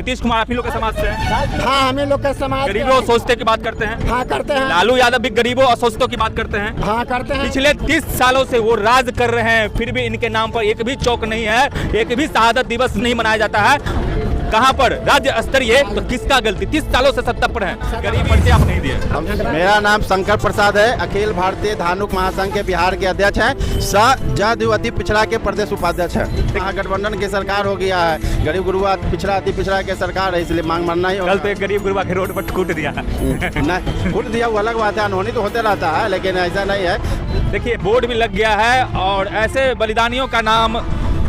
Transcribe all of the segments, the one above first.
नीतीश कुमार आप ही लोग के समाज से हैं? हाँ, हमें लोग का समाज गरीबों और सोचते की बात करते हैं। हाँ करते हैं। लालू यादव भी गरीबों और सोचतों की बात करते हैं। हाँ करते हैं। पिछले 30 सालों से वो राज कर रहे हैं, फिर भी इनके नाम पर एक भी चौक नहीं है, एक भी शहादत दिवस नहीं मनाया जाता है। कहाँ पर राज्य स्तरीय तो किसका गलती? 30 सालों से सत्ता पर है, गरीब परिचय आप नहीं दिए। मेरा नाम शंकर प्रसाद है, अखिल भारतीय धानुक महासंघ के बिहार के अध्यक्ष हैं, सह अति पिछड़ा के प्रदेश उपाध्यक्ष हैं। महागठबंधन की सरकार हो गया है, गरीब गुरुआ पिछड़ा अति पिछड़ा के सरकार है, इसलिए मांग मानना ही होगा। कल तो एक गरीब गुरुआ के रोड पर कूट दिया। नहीं कूट दिया वो अलग बात है, अनहोनी तो होते रहता है, लेकिन ऐसा नहीं है। देखिए बोर्ड भी लग गया है और ऐसे बलिदानियों का नाम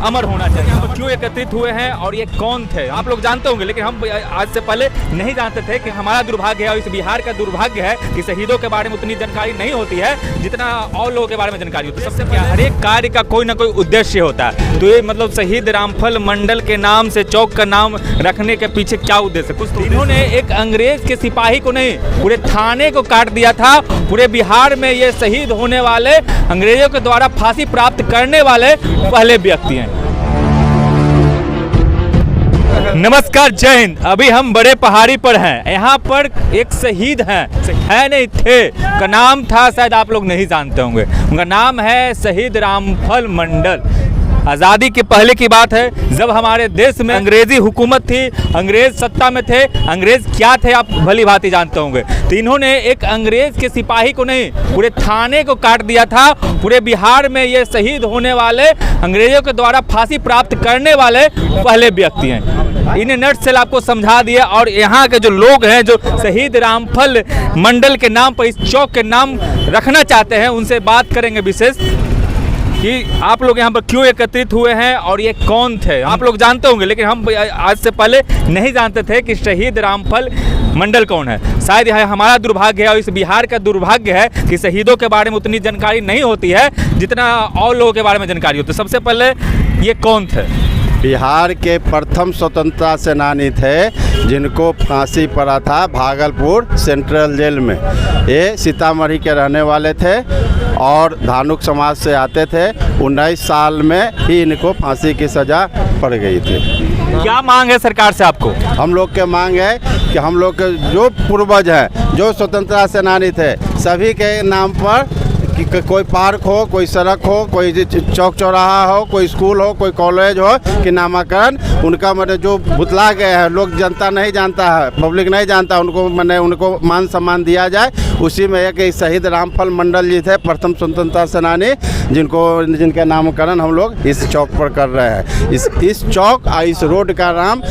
अमर होना चाहिए। हम क्यों एकत्रित हुए हैं और ये कौन थे आप लोग जानते होंगे, लेकिन हम आज से पहले नहीं जानते थे कि हमारा दुर्भाग्य है और इस बिहार का दुर्भाग्य है कि शहीदों के बारे में उतनी जानकारी नहीं होती है जितना और लोगों के बारे में जानकारी होती है। सबसे क्या हर एक कार्य का कोई ना कोई उद्देश्य होता है, तो ये मतलब शहीद रामफल मंडल के नाम से चौक का नाम रखने के पीछे क्या उद्देश्य? कुछ तो इन्होंने एक अंग्रेज के सिपाही को नहीं, पूरे थाने को काट दिया था। पूरे बिहार में ये शहीद होने वाले अंग्रेजों के द्वारा फांसी प्राप्त करने वाले पहले व्यक्ति हैं। नमस्कार, जय हिंद। अभी हम बड़े पहाड़ी पर हैं। यहाँ पर एक शहीद हैं, है नहीं थे, का नाम था, शायद आप लोग नहीं जानते होंगे। उनका नाम है शहीद रामफल मंडल। आज़ादी के पहले की बात है, जब हमारे देश में अंग्रेजी हुकूमत थी, अंग्रेज सत्ता में थे। अंग्रेज क्या थे आप भली भांति जानते होंगे। तो इन्होंने एक अंग्रेज के सिपाही को नहीं, पूरे थाने को काट दिया था। पूरे बिहार में ये शहीद होने वाले अंग्रेजों के द्वारा फांसी प्राप्त करने वाले पहले व्यक्ति हैं। इन्हें नटसेल आपको समझा दिया। और यहाँ के जो लोग हैं जो शहीद रामफल मंडल के नाम पर इस चौक के नाम रखना चाहते हैं, उनसे बात करेंगे विशेष कि आप लोग यहाँ पर क्यों एकत्रित हुए हैं और ये कौन थे। आप लोग जानते होंगे, लेकिन हम आज से पहले नहीं जानते थे कि शहीद रामफल मंडल कौन है। शायद यह हमारा दुर्भाग्य है और इस बिहार का दुर्भाग्य है कि शहीदों के बारे में उतनी जानकारी नहीं होती है जितना और लोगों के बारे में जानकारी होती है। सबसे पहले ये कौन थे? बिहार के प्रथम स्वतंत्रता सेनानी थे, जिनको फांसी पड़ा था भागलपुर सेंट्रल जेल में। ये सीतामढ़ी के रहने वाले थे और धानुक समाज से आते थे। 19 साल में ही इनको फांसी की सज़ा पड़ गई थी। क्या मांग है सरकार से आपको? हम लोग के मांग है कि हम लोग के जो पूर्वज हैं, जो स्वतंत्रता सेनानी थे, सभी के नाम पर कि कोई पार्क हो, कोई सड़क हो, कोई चौक चौराहा हो, कोई स्कूल हो, कोई कॉलेज हो, कि नामाकरण उनका मतलब जो भुतला गए हैं, लोग जनता नहीं जानता है, पब्लिक नहीं जानता, उनको मैंने उनको मान सम्मान दिया जाए। उसी में एक शहीद रामफल मंडल जी थे, प्रथम स्वतंत्रता सेनानी, जिनके नामकरण हम लोग इस चौक पर कर रहे हैं। इस चौक और इस रोड का नाम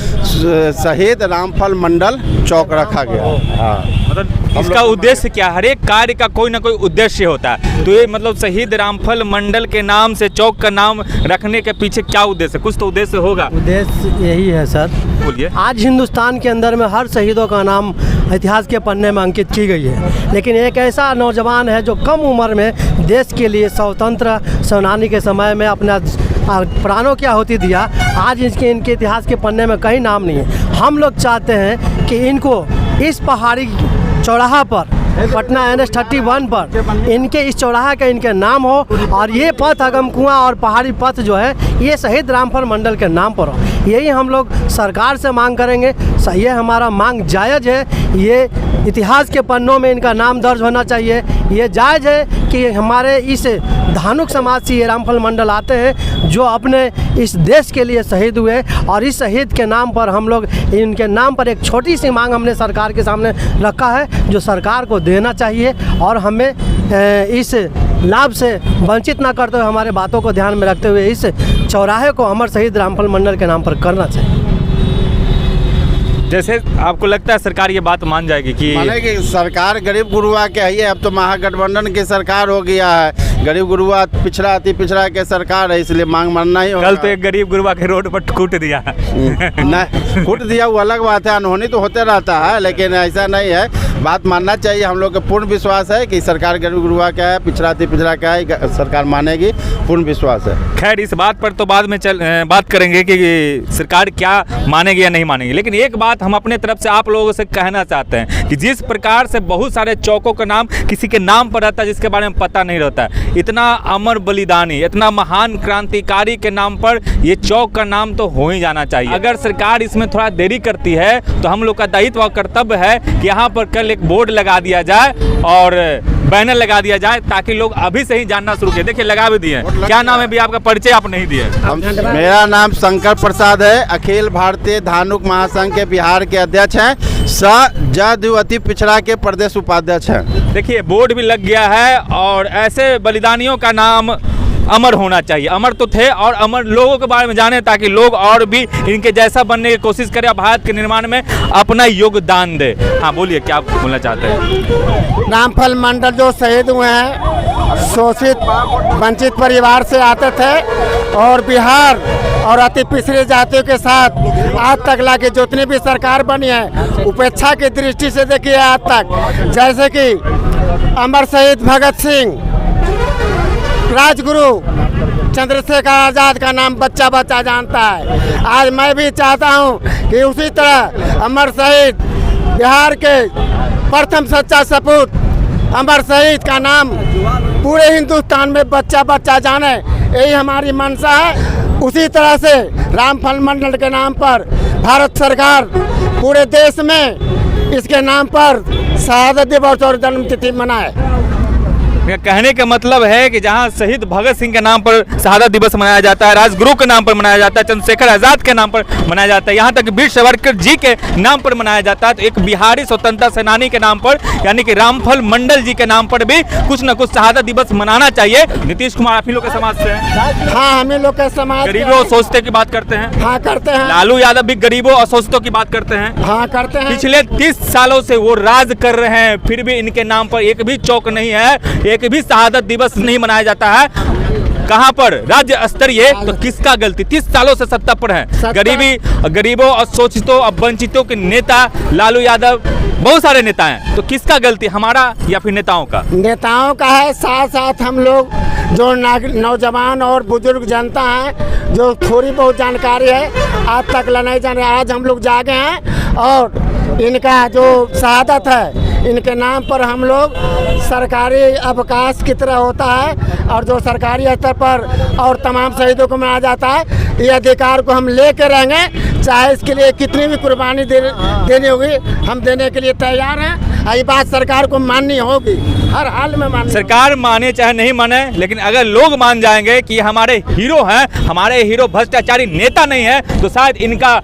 शहीद रामफल मंडल चौक रखा गया। हाँ, मतलब इसका उद्देश्य क्या? हर एक कार्य का कोई ना कोई उद्देश्य होता है, तो ये मतलब शहीद रामफल मंडल के नाम से चौक का नाम रखने के पीछे क्या उद्देश्य? कुछ तो उद्देश्य होगा। उद्देश्य यही है सर, बोलिए। आज हिंदुस्तान के अंदर में हर शहीदों का नाम इतिहास के पन्ने में अंकित की गई है, लेकिन एक ऐसा नौजवान है जो कम उम्र में देश के लिए स्वतंत्र सेनानी के समय में अपना प्राणों की आहुति दिया। आज इनके इतिहास के पन्ने में कहीं नाम नहीं है। हम लोग चाहते हैं कि इनको इस पहाड़ी चौराहा पर, पटना NH-31 पर, इनके इस चौराहा का इनके नाम हो और ये पथ अगम कुआं और पहाड़ी पथ जो है ये शहीद रामफल मंडल के नाम पर हो। यही हम लोग सरकार से मांग करेंगे। ये हमारा मांग जायज़ है, ये इतिहास के पन्नों में इनका नाम दर्ज होना चाहिए। ये जायज़ है कि हमारे इस धानुक समाज से ये रामफल मंडल आते हैं जो अपने इस देश के लिए शहीद हुए, और इस शहीद के नाम पर हम लोग इनके नाम पर एक छोटी सी मांग हमने सरकार के सामने रखा है, जो सरकार को देना चाहिए और हमें इस लाभ से वंचित ना करते हुए हमारे बातों को ध्यान में रखते हुए इस चौराहे को अमर शहीद रामफल मंडल के नाम पर करना चाहिए। जैसे आपको लगता है सरकार ये बात मान जाएगी कि मानेगी? सरकार गरीब गुरुआ के है, अब तो महागठबंधन की सरकार हो गया है। गरीब गुरुआ पिछड़ा अति पिछड़ा के सरकार है, इसलिए मांग मानना ही होगा। कल तो एक गरीब गुरुआ के रोड पर कूट दिया। नहीं कूट दिया वो अलग बात है, अनहोनी तो होते रहता है, लेकिन ऐसा नहीं है। बात मानना चाहिए। हम लोग का पूर्ण विश्वास है कि सरकार गरीब गुरुआ का है, पिछड़ा अति पिछड़ा का है, सरकार मानेगी, पूर्ण विश्वास है। खैर इस बात पर तो बाद में बात करेंगे कि सरकार क्या मानेगी या नहीं मानेगी, लेकिन एक बात हम अपने तरफ से आप लोगों से कहना चाहते हैं कि जिस प्रकार से बहुत सारे चौकों का नाम किसी के नाम पर रहता है जिसके बारे में पता नहीं रहता है, इतना अमर बलिदानी, इतना महान क्रांतिकारी के नाम पर ये चौक का नाम तो हो ही जाना चाहिए। अगर सरकार इसमें थोड़ा देरी करती है तो हम लोग का दायित्व और कर्तव्य है कि यहाँ पर कल एक बोर्ड लगा दिया जाए और बैनर लगा दिया जाए ताकि लोग अभी से ही जानना शुरू करें। देखिए लगा भी दिए। क्या नाम है भी आपका, परिचय आप नहीं दिए? मेरा नाम शंकर प्रसाद है, अखिल भारतीय धानुक महासंघ के बिहार के अध्यक्ष हैं, ज अति पिछड़ा के प्रदेश उपाध्यक्ष हैं। देखिए बोर्ड भी लग गया है और ऐसे बलिदानियों का नाम अमर होना चाहिए। अमर तो थे और अमर लोगों के बारे में जाने ताकि लोग और भी इनके जैसा बनने की कोशिश करें और भारत के निर्माण में अपना योगदान दे। हाँ बोलिए, क्या आप बोलना चाहते हैं? रामफल मंडल जो शहीद हुए हैं, शोषित वंचित परिवार से आते थे और बिहार और अति पिछड़ी जातियों के साथ आज तक लाके जितनी भी सरकार बनी है उपेक्षा की दृष्टि से देखिए आज तक, जैसे कि अमर शहीद भगत सिंह, राजगुरु चंद्रशेखर आज़ाद का नाम बच्चा बच्चा जानता है। आज मैं भी चाहता हूं कि उसी तरह अमर शहीद बिहार के प्रथम सच्चा सपूत अमर शहीद का नाम पूरे हिंदुस्तान में बच्चा बच्चा जाने, यही हमारी मंशा है। उसी तरह से रामफल मंडल के नाम पर भारत सरकार पूरे देश में इसके नाम पर शहादत दिवस और जन्मतिथि मनाए। कहने का मतलब है कि जहां शहीद भगत सिंह के नाम पर शहादत दिवस मनाया जाता है, राजगुरु के नाम पर मनाया जाता है, चंद्रशेखर आज़ाद के नाम पर मनाया जाता है, यहाँ तक वीर सावरकर जी के नाम पर मनाया जाता है, तो एक बिहारी स्वतंत्रता सेनानी के नाम पर यानी कि रामफल मंडल जी के नाम पर भी कुछ न कुछ शहादत दिवस मनाना चाहिए। नीतीश कुमार आप ही लोग के समाज से हैं? हाँ, हम ही लोग के समाज, गरीबों और शोषितों की बात करते हैं। हाँ करते हैं। लालू यादव भी गरीबों और शोषितों की बात करते हैं। हाँ करते हैं। पिछले 30 सालों से वो राज कर रहे हैं, फिर भी इनके नाम पर एक भी चौक नहीं है, एक भी शहादत दिवस नहीं मनाया जाता है। कहां पर राज्य स्तरीय, तो किसका गलती? 30 सालों से सत्ता पर है। गरीबों और शोषितों और वंचितों के नेता लालू यादव, बहुत सारे नेता हैं, तो किसका गलती, हमारा या फिर नेताओं का? नेताओं का है। साथ साथ हम लोग जो नौजवान और बुजुर्ग जनता है जो थोड़ी बहुत जानकारी है आज तक नहीं जाने, आज हम लोग जागे हैं और इनका जो शहादत है इनके नाम पर हम लोग सरकारी अवकाश की तरह होता है और जो सरकारी स्तर पर और तमाम शहीदों को मनाया जाता है, ये अधिकार को हम लेकर रहेंगे, चाहे इसके लिए कितनी भी कुर्बानी देनी होगी हम देने के लिए तैयार हैं। ये बात सरकार को माननी होगी, हर हाल में माननी। सरकार माने चाहे नहीं माने, लेकिन अगर लोग मान जाएंगे कि हमारे हीरो हैं, हमारे हीरो भ्रष्टाचारी नेता नहीं है, तो शायद इनका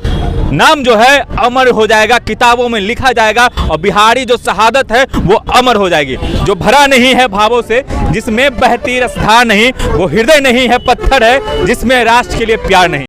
नाम जो है अमर हो जाएगा, किताबों में लिखा जाएगा और बिहारी जो शहादत है वो अमर हो जाएगी। जो भरा नहीं है भावों से, जिसमें बहती रसधार नहीं, वो हृदय नहीं है, पत्थर है जिसमें राष्ट्र के लिए प्यार नहीं।